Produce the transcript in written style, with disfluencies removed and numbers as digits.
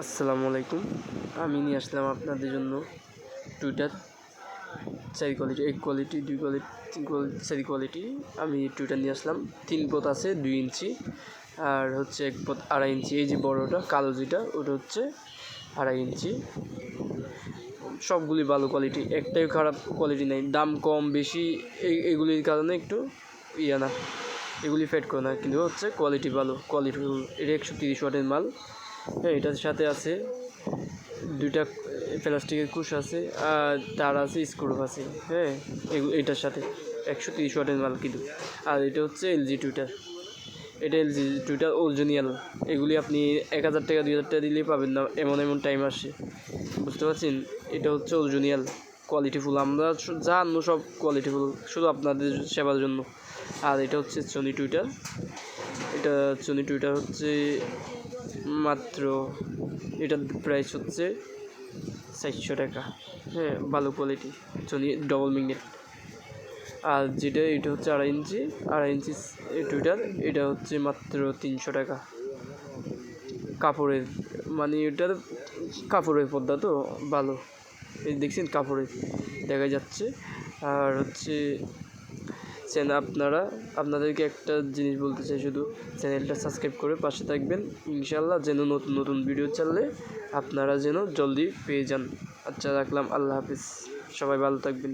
আসসালামু আলাইকুম। আমি নিয়ে আসলাম আপনাদের জন্য Twitter 4 quality, 1 quality, 2 quality, 3 quality, 4 quality. আমি টুইটার নিয়ে আসলাম। 3 পথ আছে 2 ইঞ্চি, আর হচ্ছে 1 পথ 2.5 ইঞ্চি। এই যে বড়োটা কালো যেটা, ওটা হচ্ছে 2.5 ইঞ্চি। সবগুলি ভালো কোয়ালিটি, একটাই খারাপ কোয়ালিটি নেই। দাম কম বেশি এগুলির কারণে একটু না, এগুলি ফেড করে না, কিন্তু হচ্ছে কোয়ালিটি ভালো, কোয়ালিটিফুল। এটা 130 ওয়াটের মাল। হ্যাঁ, এটার সাথে আছে 2টা প্লাস্টিকের কুশ আছে, আর তার আছে, স্ক্রু আছে। হ্যাঁ, এটার সাথে 130 ওয়াটের মাল কিন্তু। আর এটা হচ্ছে এলজি টুইটার, এটা এলজি টুইটার অরিজিনাল। এগুলি আপনি 1000 টাকা 2000 টাকা দিলেই পাবেন না, এমন টাইম আসে, বুঝতে পারছেন? এটা হচ্ছে অরিজিনাল, কোয়ালিটিফুল। আমরা যা আনবো সব কোয়ালিটিফুল, শুধু আপনাদের সেবার জন্য। আর এটা হচ্ছে সনি টুইটার। এটা সনি টুইটার হচ্ছে মাত্র, এটার প্রাইস হচ্ছে 400 টাকা। হ্যাঁ, ভালো কোয়ালিটি সনি ডবল ম্যাগনেট। আর যেটা এটা হচ্ছে 2.5 ইঞ্চি টুইটার, এটা হচ্ছে মাত্র 300 টাকা। কাপড়ের, মানে এটার কাপড়ের পর্দা তো ভালো, এই দেখছেন কাপড়ের দেখা যাচ্ছে। আর হচ্ছে আপনাদেরকে একটা জিনিস বলতে চাই, শুধু চ্যানেলটা সাবস্ক্রাইব করে পাশে থাকবেন ইনশাআল্লাহ, যেন নতুন নতুন ভিডিও চাললে আপনারা যেন জলদি পেয়ে যান। আচ্ছা, রাখলাম। আল্লাহ হাফিজ, সবাই ভালো থাকবেন।